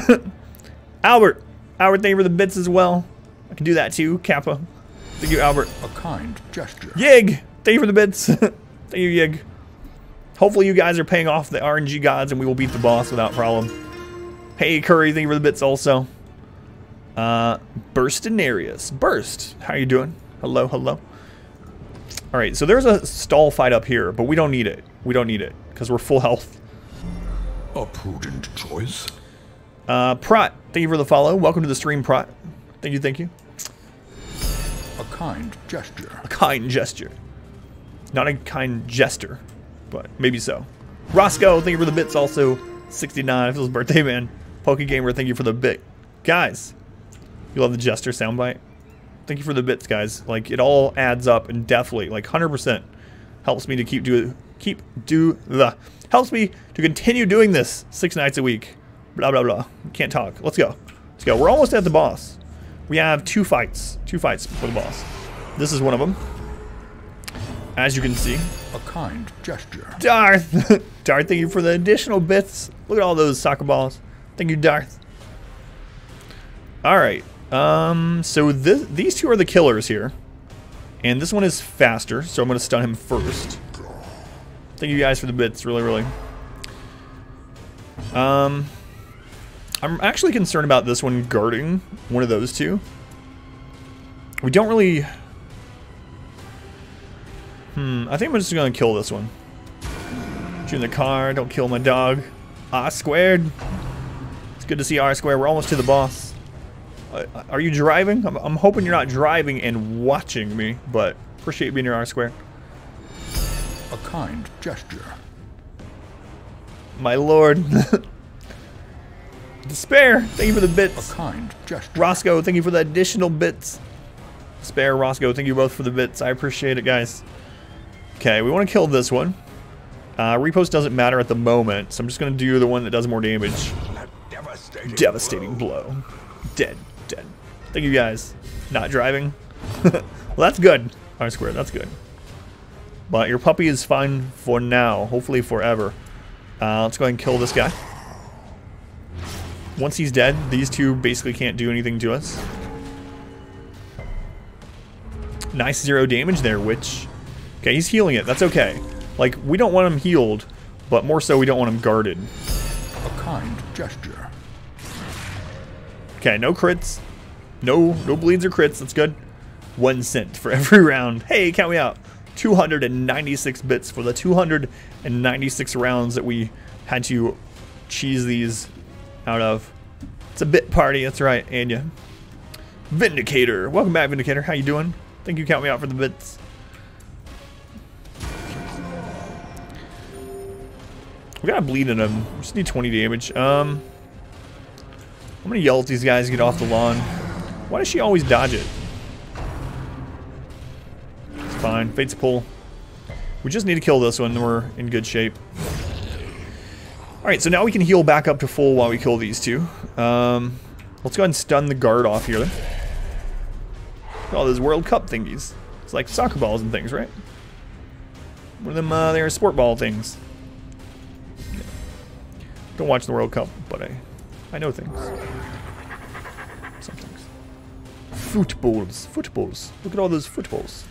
Albert. Albert, thank you for the bits as well. I can do that too. Kappa. Thank you, Albert.
A kind gesture.
Yig. Thank you for the bits. Thank you, Yig. Hopefully you guys are paying off the RNG gods and we will beat the boss without problem. Hey, Curry, thank you for the bits also. Burstinarius. Burst. How you doing? Hello, hello. Alright, so there's a stall fight up here, but we don't need it. We don't need it, because we're full health.
A prudent choice.
Prot, thank you for the follow. Welcome to the stream, Prot. Thank you, thank you.
A kind gesture.
A kind gesture. Not a kind jester, but maybe so. Roscoe, thank you for the bits also. 69, feels birthday, man. PokeGamer, thank you for the bit. Guys, you love the jester soundbite? Thank you for the bits, guys. Like, it all adds up and definitely, like, 100% helps me to helps me to continue doing this 6 nights a week. Blah, blah, blah. Can't talk. Let's go. Let's go. We're almost at the boss. We have 2 fights. 2 fights for the boss. This is one of them. As you can see.
A kind gesture.
Darth! Darth, thank you for the additional bits. Look at all those soccer balls. Thank you, Darth. Alright. So these 2 are the killers here. And this one is faster, so I'm going to stun him first. Thank you guys for the bits, really, really. I'm actually concerned about this one guarding one of those 2. We don't really... I think I'm just going to kill this one. Shoot in the car, don't kill my dog. R squared. It's good to see R squared. We're almost to the boss. Are you driving? I'm hoping you're not driving and watching me, but appreciate being your R squared.
A kind gesture.
My lord. Despair, thank you for the bits.
A kind gesture.
Roscoe, thank you for the additional bits. Despair, Roscoe, thank you both for the bits. I appreciate it, guys. Okay, we want to kill this one. Repost doesn't matter at the moment, so I'm just going to do the one that does more damage. Devastating blow. Dead. Dead. Thank you, guys. Not driving. Well, that's good. R squared, that's good. But your puppy is fine for now. Hopefully forever. Let's go ahead and kill this guy. Once he's dead, these 2 basically can't do anything to us. Nice 0 damage there, which... Okay, he's healing it. That's okay. Like, we don't want him healed, but more so we don't want him guarded.
A kind gesture.
Okay, no crits. No bleeds or crits. That's good. 1 cent for every round. Hey, count me out. 296 bits for the 296 rounds that we had to cheese these out of. It's a bit party, that's right, Anya. Vindicator. Welcome back, Vindicator. How you doing? Thank you, count me out for the bits. We got a bleed in him. We just need 20 damage. I'm gonna yell at these guys to get off the lawn. Why does she always dodge it? It's fine. Fate's pull. We just need to kill this one. We're in good shape. Alright, so now we can heal back up to full while we kill these 2. Let's go ahead and stun the guard off here. Look at all those World Cup thingies. It's like soccer balls and things, right? One of them, they're sport ball things. Don't watch the World Cup, but I know things. Some things. Footballs. Footballs. Look at all those footballs.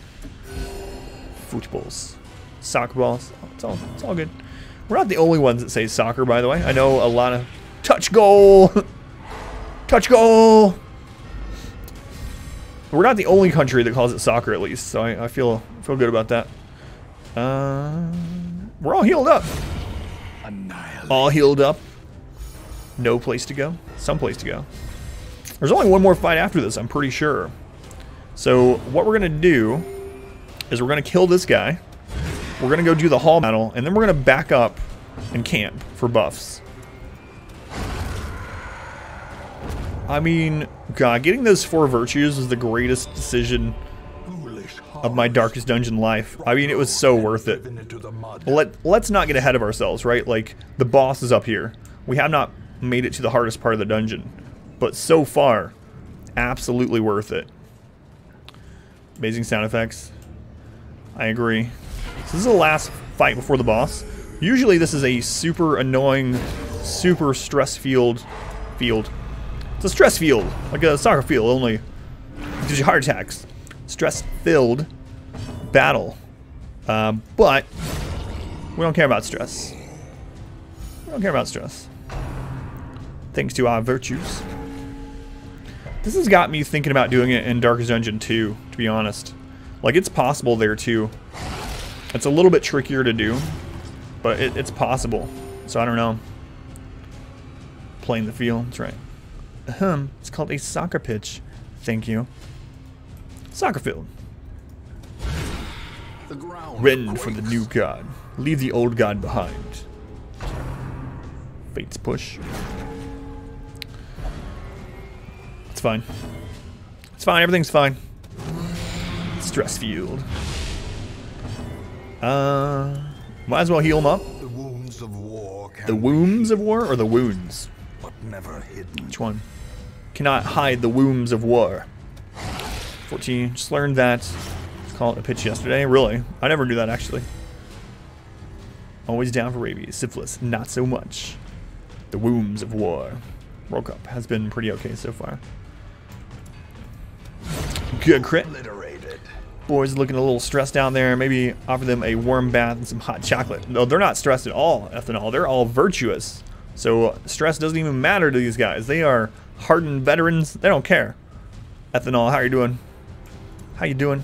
Footballs. Soccer balls. Oh, it's all good. We're not the only ones that say soccer, by the way. I know a lot of... Touch goal! Touch goal! We're not the only country that calls it soccer, at least. So I feel good about that. We're all healed up. All healed up. No place to go. Some place to go. There's only one more fight after this, I'm pretty sure. So what we're going to do is we're going to kill this guy. We're going to go do the hall battle, and then we're going to back up and camp for buffs. I mean, God, getting those 4 virtues was the greatest decision of my Darkest Dungeon life. I mean, it was so worth it. Let's not get ahead of ourselves, right? Like, the boss is up here. We have not made it to the hardest part of the dungeon. But so far, absolutely worth it. Amazing sound effects. I agree. So this is the last fight before the boss. Usually this is a super annoying, super stress-filled field. It's a stress field, like a soccer field, only it gives you heart attacks. Stress-filled battle. But we don't care about stress. We don't care about stress. Thanks to our virtues. This has got me thinking about doing it in Darkest Dungeon 2, to be honest. Like, it's possible there, too. It's a little bit trickier to do, but it's possible. So, I don't know. Playing the field, that's right. It's called a soccer pitch. Thank you. Soccer field. Rend for the new god. Leave the old god behind. Fate's push. It's fine. It's fine. Everything's fine. Stress field. Might as well heal him up.
The wounds of war.
The wombs of war or the wounds?
But never hidden.
Which one? Cannot hide the wombs of war. 14. Just learned that. Call it a pitch yesterday. Really? I never knew that actually. Always down for rabies. Syphilis, not so much. The wombs of war. World Cup has been pretty okay so far. Good crit. Boys looking a little stressed down there. Maybe offer them a warm bath and some hot chocolate. No, they're not stressed at all, ethanol. They're all virtuous. So stress doesn't even matter to these guys. They are hardened veterans. They don't care. Ethanol, how are you doing? How you doing?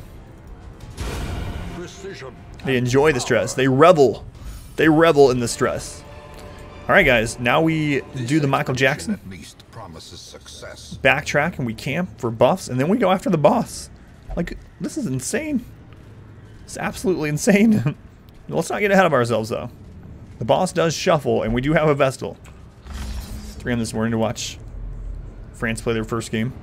They enjoy the stress. They revel. They revel in the stress. Alright guys, now we do the Michael Jackson. Backtrack and we camp for buffs and then we go after the boss. Like, this is insane. It's absolutely insane. Let's not get ahead of ourselves though. The boss does shuffle and we do have a Vestal. 3 a.m. this morning to watch France play their first game.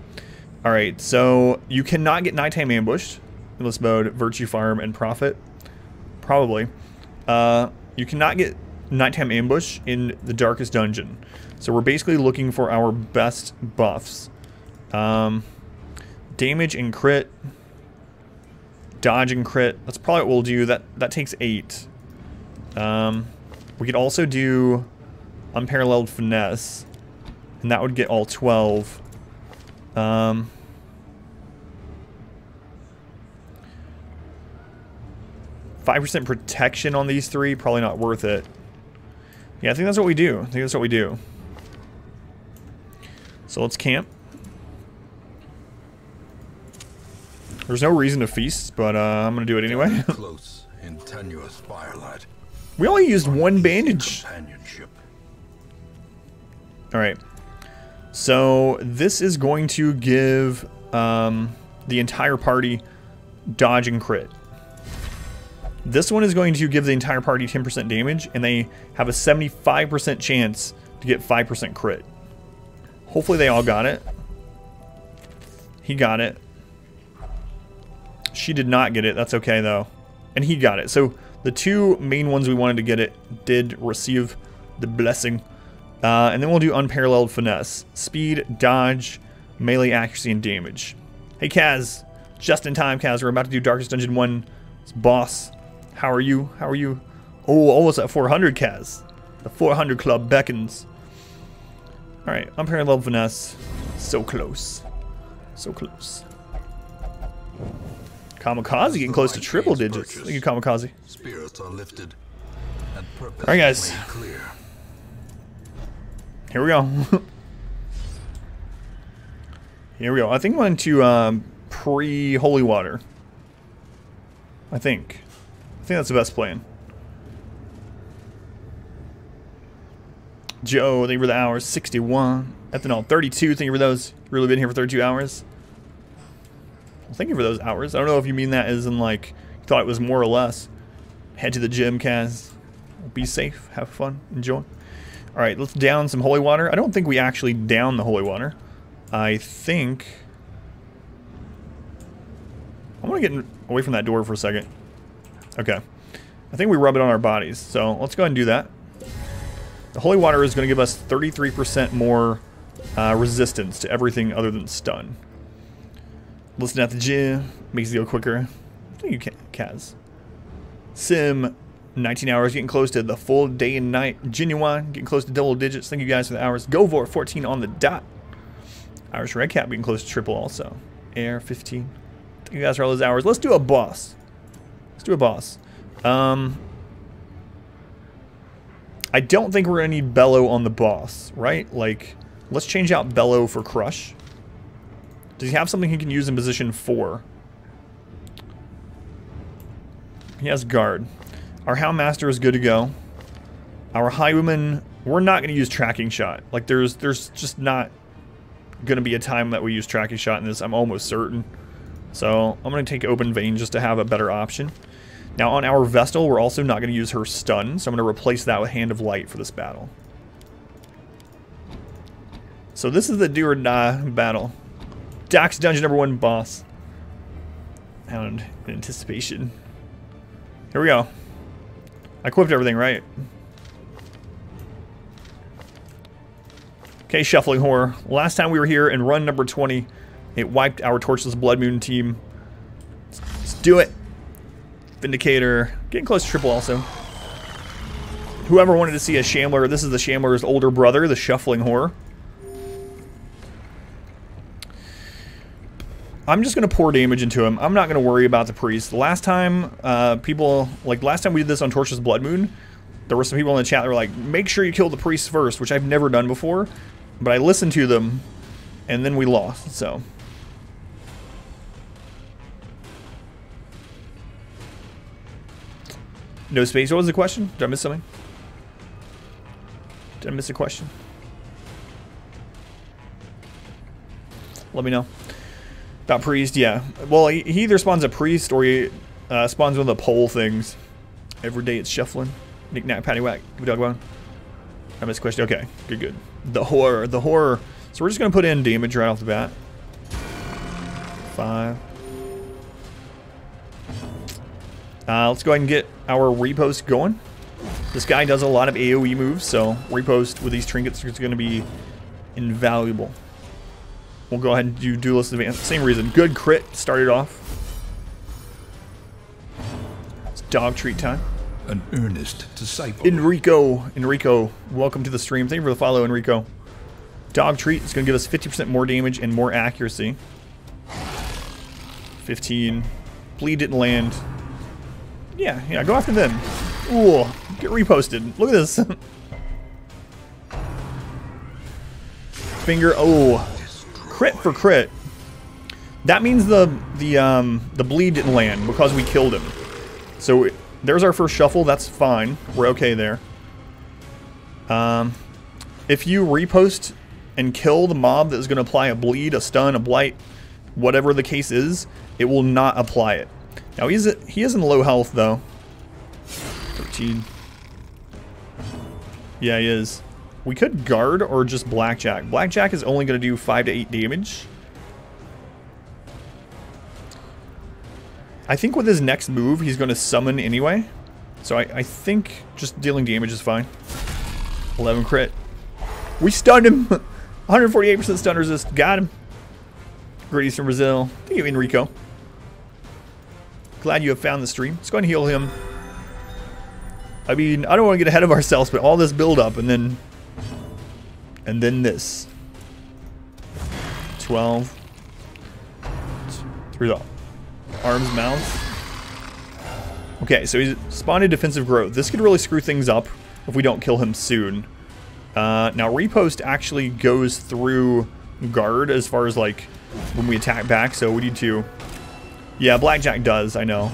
Alright, so you cannot get nighttime ambushed in this mode, Virtue Farm and Profit. Probably. You cannot get nighttime ambush in the Darkest Dungeon. So we're basically looking for our best buffs. Damage and crit. Dodge and crit. That's probably what we'll do. That takes 8. We could also do Unparalleled Finesse. And that would get all 12. 5% protection on these 3, probably not worth it. Yeah, I think that's what we do. I think that's what we do. So let's camp. There's no reason to feast, but I'm gonna do it anyway.
Close in tenuous firelight.
We only used 1 bandage. Alright. So this is going to give the entire party dodge and crit. This one is going to give the entire party 10% damage, and they have a 75% chance to get 5% crit. Hopefully they all got it. He got it. She did not get it. That's okay, though. And he got it. So the 2 main ones we wanted to get it did receive the blessing. And then we'll do Unparalleled Finesse. Speed, dodge, melee accuracy, and damage. Hey, Kaz. Just in time, Kaz. We're about to do Darkest Dungeon 1's boss. How are you? How are you? Oh, almost at 400, Kaz. The 400 club beckons. Alright, Unparalleled Finesse. So close. So close. Kamikaze getting close to triple digits. Thank you, Kamikaze.
Spirits are lifted.
Alright, guys. Here we go. Here we go. I think I'm going to pre-Holy Water. I think that's the best plan. Joe, thank you for the hours. 61. Ethanol, 32. Thank you for those. Really been here for 32 hours. Well, thank you for those hours. I don't know if you mean that as in, like, you thought it was more or less. Head to the gym, Kaz. Be safe. Have fun. Enjoy. Alright, let's down some holy water. I don't think we actually down the holy water. I think... I want to get away from that door for a second. Okay. I think we rub it on our bodies. So let's go ahead and do that. The holy water is going to give us 33% more resistance to everything other than stun. Listen at the gym. Makes it go quicker. Thank you, Kaz. Sim, 19 hours. Getting close to the full day and night. Genuine, getting close to double digits. Thank you guys for the hours. Govor, 14 on the dot. Irish Redcap getting close to triple also. Air, 15. Thank you guys for all those hours. Let's do a boss. Let's do a boss. I don't think we're going to need Bellow on the boss, right? Like, let's change out Bellow for Crush. Does he have something he can use in position 4? He has Guard. Our Houndmaster is good to go. Our Highwayman, we're not going to use Tracking Shot. Like, there's just not going to be a time that we use Tracking Shot in this, I'm almost certain. So, I'm going to take Open Vein just to have a better option. Now, on our Vestal, we're also not going to use her stun, so I'm going to replace that with Hand of Light for this battle. So this is the do or die battle. Dax Dungeon #1 boss. Hound in anticipation. Here we go. I equipped everything, right? Okay, Shuffling Horror. Last time we were here in run number 20, it wiped our Torchless Bloodmoon team. Let's do it. Vindicator. Getting close to triple also. Whoever wanted to see a Shambler, this is the Shambler's older brother, the Shuffling Horror. I'm just going to pour damage into him. I'm not going to worry about the priest. The last time last time we did this on Torchless Bloodmoon, there were some people in the chat that were like, make sure you kill the priest first, which I've never done before. But I listened to them, and then we lost, so. No space. What was the question? Did I miss something? Did I miss a question? Let me know. About priest, yeah. Well, he either spawns a priest or he spawns one of the pole things. Every day it's shuffling. Knick knack, patty whack. Give a dog bone. I missed a question. Okay, good, good. The horror, the horror. So we're just gonna put in damage right off the bat. 5. Let's go ahead and get our repost going. This guy does a lot of AoE moves, so repost with these trinkets is going to be invaluable. We'll go ahead and do Duelist Advance. Same reason. Good crit. Started off. It's dog treat time.
An earnest disciple.
Enrico, welcome to the stream. Thank you for the follow, Enrico. Dog treat is going to give us 50% more damage and more accuracy. 15. Bleed didn't land. Yeah, go after them. Ooh, get reposted. Look at this. Finger, oh. Crit for crit. That means the bleed didn't land because we killed him. So there's our first shuffle. That's fine. We're okay there. If you repost and kill the mob that is going to apply a bleed, a stun, a blight, whatever the case is, it will not apply it. Now he is in low health though. 13. Yeah, he is. We could guard or just blackjack. Blackjack is only going to do 5 to 8 damage. I think with his next move, he's going to summon anyway. So I think just dealing damage is fine. 11 crit. We stunned him. 148% stun resist. Got him. Great Eastern Brazil. Thank you, Enrico. Glad you have found the stream. Let's go ahead and heal him. I mean, I don't want to get ahead of ourselves, but all this build up and then this. 12. Through the arms, mouth. Okay, so he's spawned defensive growth. This could really screw things up if we don't kill him soon. Now, repost actually goes through guard as far as like when we attack back, so we need to... Yeah, Blackjack does, I know.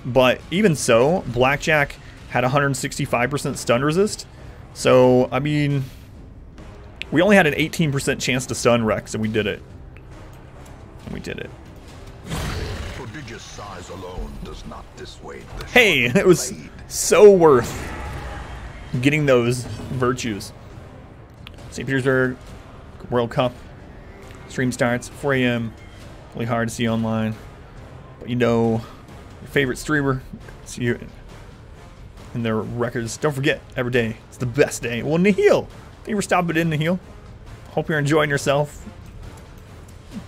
But even so, Blackjack had 165% stun resist. So, I mean, we only had an 18% chance to stun Rex, and we did it. And we did it.
Prodigious size alone does not dissuade the
hey, it was so worth getting those virtues. St. Petersburg World Cup. Stream starts 4 a.m. Really hard to see online. But you know, your favorite streamer. See you. in their records. Don't forget, every day it's the best day. Well, Nihil, thank you for stopping in, Nihil. Hope you're enjoying yourself.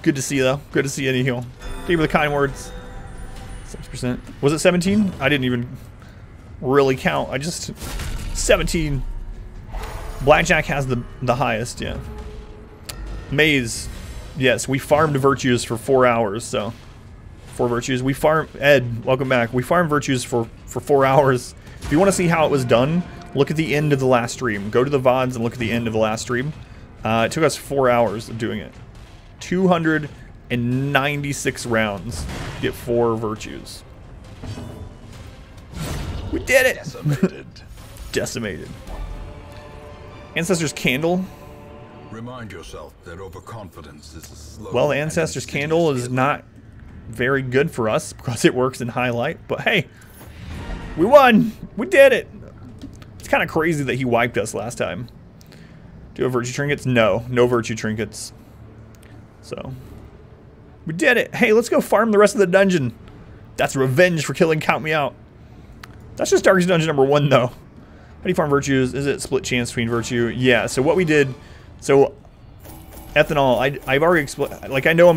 Good to see you, though. Good to see you, Nihil. Thank you for the kind words. 6%. Was it 17? I didn't even really count. I just 17. Blackjack has the highest, yeah. Maze, yes, we farmed virtues for 4 hours, so 4 virtues. We farm Ed, welcome back. We farmed virtues for 4 hours. If you want to see how it was done, look at the end of the last stream. Go to the VODs and look at the end of the last stream. It took us 4 hours of doing it. 296 rounds to get 4 virtues. We did it!
Decimated.
Decimated. Ancestor's Candle.
Remind yourself that overconfidence is a slow.
Well, the Ancestor's Candle is not very good for us because it works in highlight. But hey, we won! We did it! It's kind of crazy that he wiped us last time. Do you have virtue trinkets? No. No virtue trinkets. So, we did it! Hey, let's go farm the rest of the dungeon. That's revenge for killing Count Me Out. That's just Darkest Dungeon number 1, though. How do you farm virtues? Is it split chance between virtue? Yeah, so what we did... So, ethanol, I've already explained... Like, I know I'm